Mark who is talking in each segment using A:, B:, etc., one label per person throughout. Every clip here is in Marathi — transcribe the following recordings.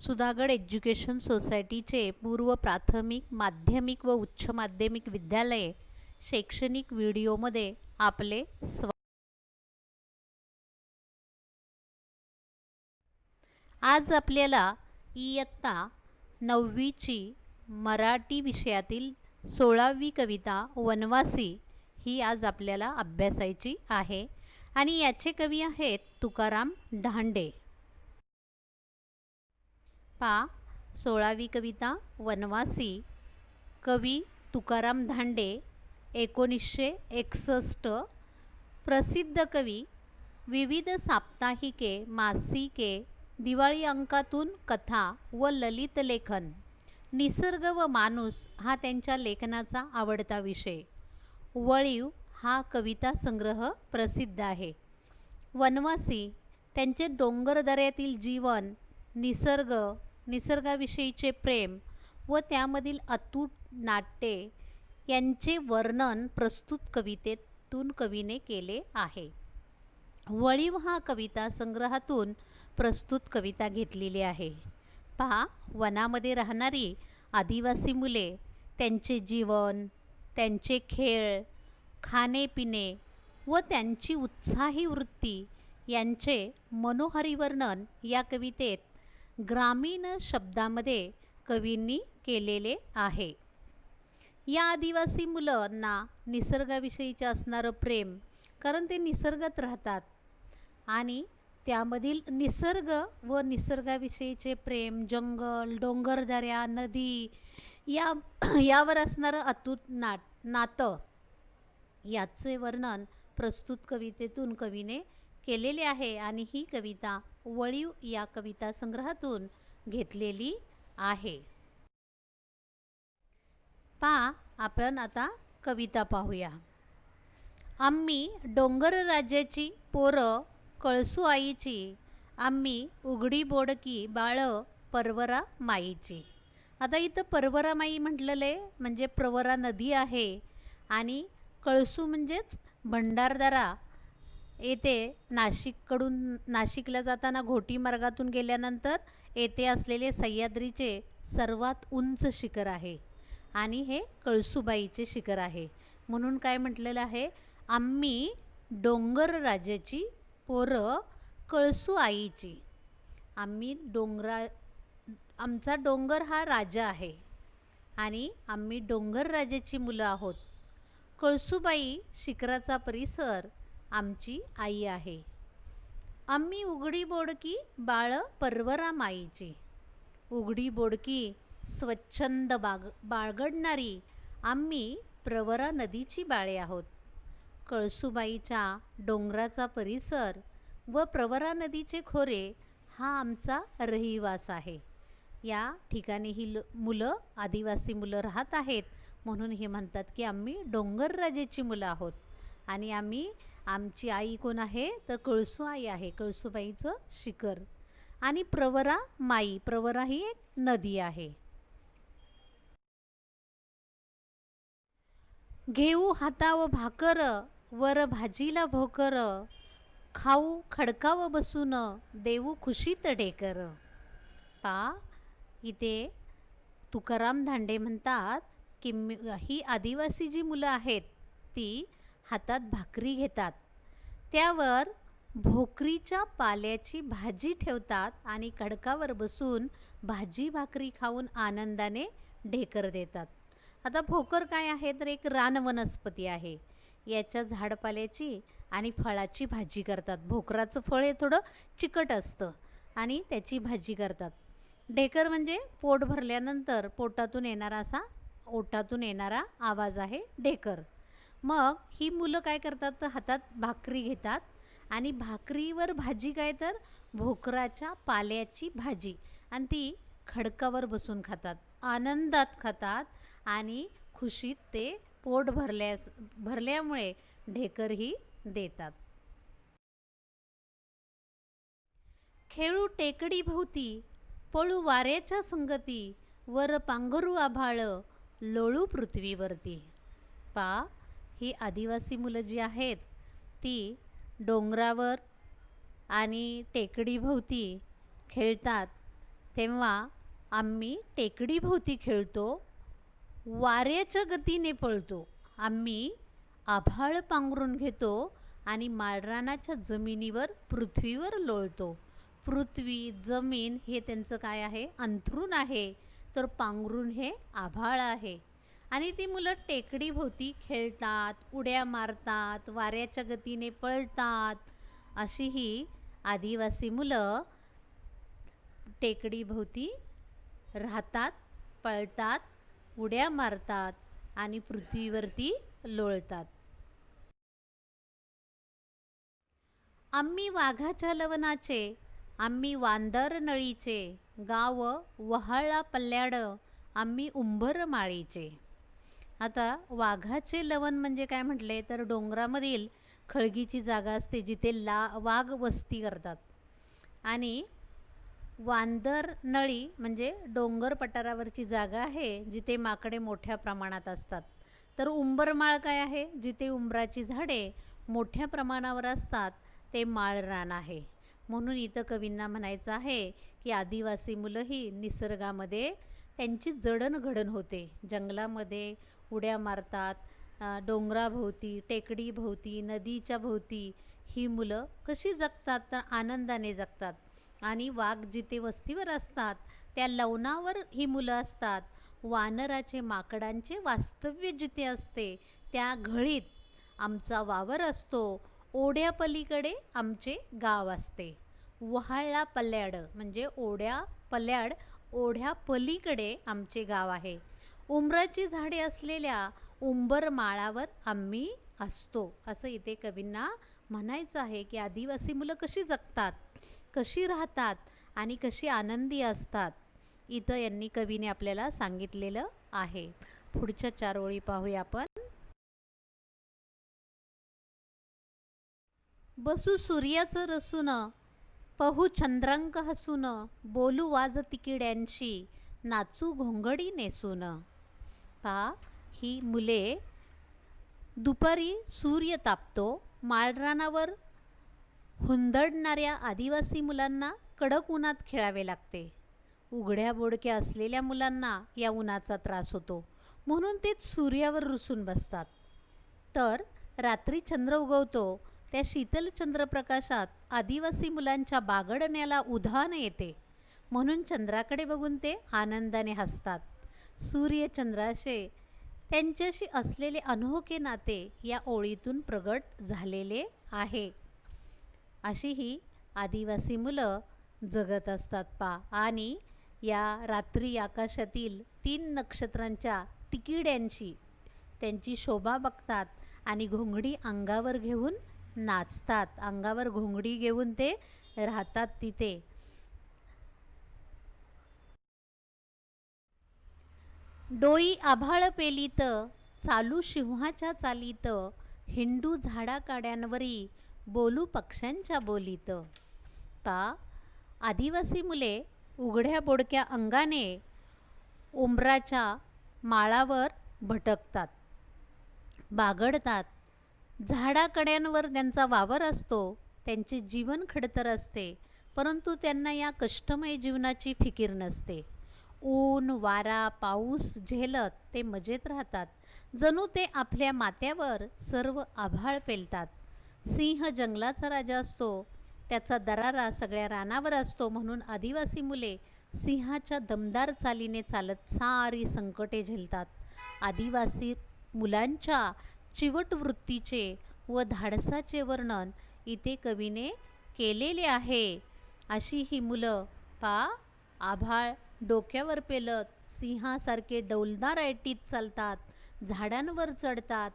A: सुधागड एज्युकेशन सोसायटीचे पूर्व प्राथमिक, माध्यमिक व उच्च माध्यमिक विद्यालये शैक्षणिक व्हिडिओमध्ये आपले आज आपल्याला इयत्ता 9वीची मराठी विषयातील 16वी कविता वनवासी ही आज आपल्याला अभ्यासायची आहे आणि याचे कवी आहेत तुकाराम ढांडे. 16वी कविता वनवासी. कवी तुकाराम ढांडे, 1961. प्रसिद्ध कवी. विविध साप्ताहिके, मासिके, दिवाळी अंकातून कथा व ललित लेखन. निसर्ग व माणूस हा त्यांच्या लेखनाचा आवडता विषय. वळीव हा कविता संग्रह प्रसिद्ध आहे. वनवासी त्यांचे डोंगरदऱ्यातील जीवन, निसर्गाविषयीचे प्रेम व त्यामधील अतूट नाट्ये यांचे वर्णन प्रस्तुत कवितेतून कवीने केले आहे. वळीव हा कविता संग्रहातून प्रस्तुत कविता घेतलेली आहे. वनामध्ये राहणारी आदिवासी मुले, त्यांचे जीवन, त्यांचे खेळ, खाणेपिणे व त्यांची उत्साही वृत्ती यांचे मनोहारी वर्णन या कवितेत ग्रामीण शब्दामध्ये कवींनी केलेले आहे. या आदिवासी मुलांना निसर्गाविषयीचे असणारं प्रेम, कारण ते निसर्गात राहतात आणि त्यामधील निसर्ग व निसर्गाविषयीचे प्रेम, जंगल, डोंगरदऱ्या, नदी यावर असणारं अतूट नातं याचे वर्णन प्रस्तुत कवितेतून कवीने केलेले आहे आणि ही कविता वळीव या कविता संग्रहातून घेतलेली आहे. आपण आता कविता पाहूया. आम्ही डोंगर राज्याची पोरं कळसू आईची, आम्ही उघडी बोडकी बाळं परवरा माईची. आता इथं परवरा माई म्हटलेलं आहे म्हणजे प्रवरा नदी आहे आणि कळसू म्हणजेच भंडारदरा. येथे नाशिकला जाताना घोटी मार्गातून गेल्यानंतर येथे असलेले सह्याद्रीचे सर्वात उंच शिखर आहे आणि हे कळसूबाईचे शिखर आहे. म्हणून काय म्हटलेलं आहे, आम्ही डोंगर राजाची पोरं कळसू आईची. आमचा डोंगर हा राजा आहे आणि आम्ही डोंगर राजाची मुलं आहोत. कळसूबाई शिखराचा परिसर आमची आई आहे. आम्ही उघडी बोडकी बाळं परवरा माईची. उघडी बोडकी स्वच्छंद बाळगडणारी आम्ही प्रवरा नदीची बाळे आहोत. कळसूबाईच्या डोंगराचा परिसर व प्रवरा नदीचे खोरे हा आमचा रहिवास आहे. या ठिकाणी ही मुलं, आदिवासी मुलं राहत आहेत, म्हणून हे म्हणतात की आम्ही डोंगर राजाची मुलं आहोत आणि आमची आई कोण आहे तर कळसू आई आहे, कळसूबाईचं शिखर. आणि प्रवरा माई, प्रवरा ही एक नदी आहे. घेऊ हाताव भाकर, वर भाजीला भोकर, खाऊ खडकाव बसून, देऊ खुशीत ढेकर. इथे तुकाराम ढांडे म्हणतात की ही आदिवासी जी मुलं आहेत ती हातात भाकरी घेतात, त्यावर भोकरीच्या पाल्याची भाजी ठेवतात आणि खडकावर बसून भाजी भाकरी खाऊन आनंदाने ढेकर देतात. आता भोकर काय आहे तर एक रान वनस्पती आहे. याच्या झाडपाल्याची आणि फळाची भाजी करतात. भोकराचं फळ हे थोडं चिकट असतं आणि त्याची भाजी करतात. ढेकर म्हणजे पोट भरल्यानंतर पोटातून येणारा आवाज आहे ढेकर. मग ही मुलं काय करतात तर हातात भाकरी घेतात आणि भाकरीवर भाजी काय तर भोकराच्या पाल्याची भाजी, आणि ती खडकावर बसून खातात, आनंदात खातात आणि खुशीत ते पोट भरल्यामुळे ढेकरही देतात. खेळू टेकडी भोवती, पळू वाऱ्याच्या संगती, वर पांघरू आभाळ, लोळू पृथ्वीवरती. ही आदिवासी मुलं जी आहेत ती डोंगरावर आणि टेकडीभोवती खेळतात तेव्हा आम्ही टेकडीभोवती खेळतो, वाऱ्याच्या गतीने पळतो. आम्ही आभाळ पांघरून घेतो आणि माळरानाच्या जमिनीवर पृथ्वीवर लोळतो. पृथ्वी, जमीन हे त्यांचं काय आहे? अंथरूण आहे. तर पांघरून हे आभाळ आहे. आणि ती मुलं टेकडीभोवती खेळतात, उड्या मारतात, वाऱ्याच्या गतीने पळतात. अशी ही आदिवासी मुलं टेकडीभोवती राहतात, पळतात, उड्या मारतात आणि पृथ्वीवरती लोळतात. आम्ही वाघाच्या लवणाचे, आम्ही वांदर नळीचे, गाव वहाळा पल्ल्याड, आम्ही उंबर माळीचे. आता वाघाचे लवण म्हणजे काय म्हटले तर डोंगरामधील खळगीची जागा असते जिथे वाघ वस्ती करतात. आणि वांदर नळी म्हणजे डोंगर पठारावरची जागा आहे जिथे माकडे मोठ्या प्रमाणात असतात. तर उंबरमाळ काय आहे? जिथे उंबराची झाडे मोठ्या प्रमाणावर असतात ते माळरान आहे. म्हणून इथं कवींना म्हणायचं आहे की आदिवासी मुलं ही निसर्गामध्ये त्यांची जडणघडण होते. जंगलामध्ये उड्या मारतात, डोंगराभोवती, टेकडीभोवती, नदीच्या भोवती ही मुलं कशी जगतात तर आनंदाने जगतात. आणि वाघ जिथे वस्तीवर असतात त्या लवणावर ही मुलं असतात. वानराचे, माकडांचे वास्तव्य जिथे असते त्या घळीत आमचा वावर असतो. ओढ्यापलीकडे आमचे गाव असते. वहाळा पल्याड म्हणजे ओढ्यापलीकडे आमचे गाव आहे. उंबराची झाडे असलेल्या उंबरमाळावर आम्ही असतो. असं इथे कवींना म्हणायचं आहे की आदिवासी मुलं कशी जगतात, कशी राहतात आणि कशी आनंदी असतात, इथं यांनी कवीने आपल्याला सांगितलेलं आहे. पुढच्या 4 ओळी पाहूया आपण. बसू सूर्याचं रसून, पहू चंद्रांक हसून, बोलू वाज तिकिड्यांशी, नाचू घोंगडी नेसून. पहा, ही मुले दुपारी सूर्य तापतो, माळरानावर हुंदडणाऱ्या आदिवासी मुलांना कडक उन्हात खेळावे लागते. उघड्या बोडक्या असलेल्या मुलांना या उन्हाचा त्रास होतो, म्हणून ते सूर्यावर रुसून बसतात. तर रात्री चंद्र उगवतो, त्या शीतल चंद्रप्रकाशात आदिवासी मुलांच्या बागडण्याला उधाण येते, म्हणून चंद्राकडे बघून ते आनंदाने हसतात. सूर्यचंद्राचे त्यांच्याशी असलेले अनोखे नाते या ओळीतून प्रगट झालेले आहे. अशी ही आदिवासी मुलं जगत असतात पा. आणि या रात्री आकाशातील 3 नक्षत्रांच्या तिकिड्यांची त्यांची शोभा बघतात आणि घोंगडी अंगावर घेऊन नाचतात. अंगावर घोंगडी घेऊन ते राहतात तिथे. डोई आभाळ पेलीत, चालू सिंहाच्या चालीत, हिंडू झाडाकाड्यांवरी, बोलू पक्ष्यांच्या बोलीत. पा, आदिवासी मुले उघड्या बोडक्या अंगाने उंबराच्या माळावर भटकतात, बागडतात. झाडाकड्यांवर त्यांचा वावर असतो. त्यांचे जीवन खडतर असते, परंतु त्यांना या कष्टमय जीवनाची फिकीर नसते. ऊन, वारा, पाऊस झेलत ते मजेत राहतात. जणू ते आपल्या माथ्यावर सर्व आभाळ पेलतात. सिंह जंगलाचा राजा असतो, त्याचा दरारा सगळ्या रानावर असतो. म्हणून आदिवासी मुले सिंहाच्या दमदार चालीने चालत सारी संकटे झेलतात. आदिवासी मुलांच्या चिवट वृत्तीचे व धाडसाचे वर्णन इथे कवीने केलेले आहे. अशी ही मुलं पा, आभाळ डोक्यावर पेलत सिंहासारखे डौलदार ऐटीत चालतात, झाडांवर चढतात,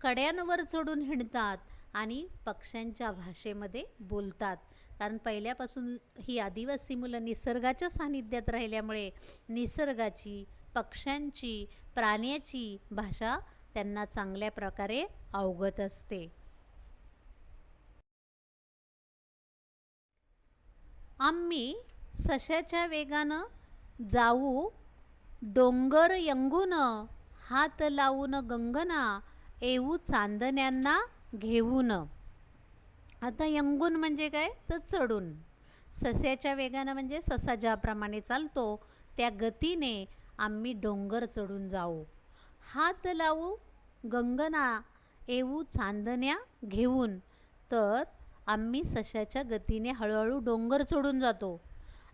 A: कड्यांवर चढून हिंडतात आणि पक्ष्यांच्या भाषेमध्ये बोलतात. कारण पहिल्यापासून ही आदिवासी मुलं निसर्गाच्या सानिध्यात राहिल्यामुळे निसर्गाची, पक्ष्यांची, प्राण्याची भाषा त्यांना चांगल्या प्रकारे अवगत असते. आम्ही सशाच्या वेगानं जाऊ डोंगर यंगून, हात लावून गंगना, येऊ चांदण्यांना घेऊन. आता यंगून म्हणजे काय तर चढून. सस्याच्या वेगानं म्हणजे ससा ज्याप्रमाणे चालतो त्या गतीने आम्ही डोंगर चढून जाऊ. हात लावू गंगना येऊ चांदण्या घेऊन. तर आम्ही सशाच्या गतीने हळूहळू डोंगर चढून जातो.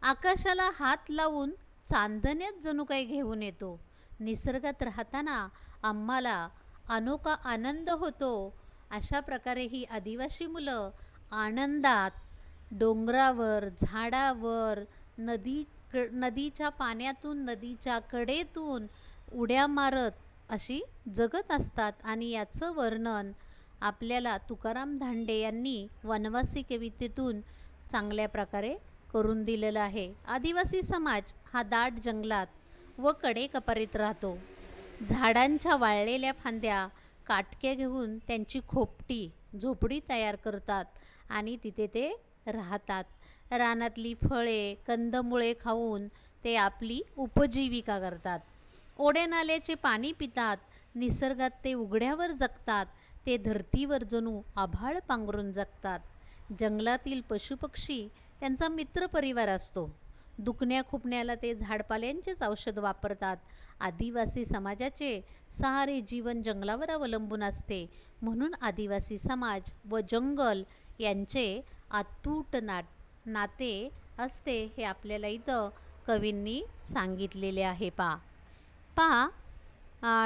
A: आकाशाला हात लावून चांदण्यात जणू काही घेऊन येतो. निसर्गात राहताना आम्हाला अनोखा आनंद होतो. अशा प्रकारे ही आदिवासी मुलं आनंदात डोंगरावर, झाडावर, नदीच्या पाण्यातून, नदीच्या कडेतून उड्या मारत अशी जगत असतात. आणि याचं वर्णन आपल्याला तुकाराम धांडे यांनी वनवासी कवितेतून चांगल्या प्रकारे करून दिलेलं आहे. आदिवासी समाज हा दाट जंगलात व कडेकपारीत राहतो. झाडांच्या वाळलेल्या फांद्या काटक्या घेऊन त्यांची खोपटी झोपडी तयार करतात आणि तिथे ते राहतात. रानातली फळे कंदमुळे खाऊन ते आपली उपजीविका करतात. ओढ्यानाल्याचे पाणी पितात. निसर्गात ते उघड्यावर जगतात. ते धर्तीवर जणू आभाळ पांघरून जगतात. जंगलातील पशुपक्षी त्यांचा मित्रपरिवार असतो. दुखण्या खुपण्याला ते झाडपाल्यांचेच औषध वापरतात. आदिवासी समाजाचे सारे जीवन जंगलावर अवलंबून असते. म्हणून आदिवासी समाज व जंगल यांचे अतूट नाते असते हे आपल्याला इथं कवींनी सांगितलेले आहे.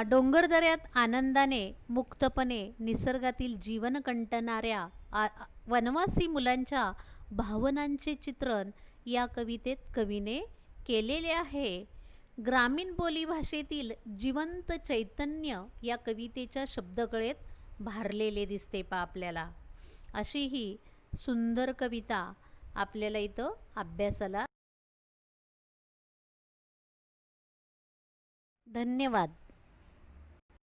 A: डोंगरदऱ्यात आनंदाने मुक्तपणे निसर्गातील जीवन कंटणाऱ्या वनवासी मुलांच्या भावनांचे चित्रण या कवितेत कवीने केलेले आहे. ग्रामीण बोलीभाषेतील जिवंत चैतन्य या कवितेच्या शब्दकळेत भारलेले दिसते आपल्याला. अशी ही सुंदर कविता आपल्याला इथं अभ्यासाला. धन्यवाद.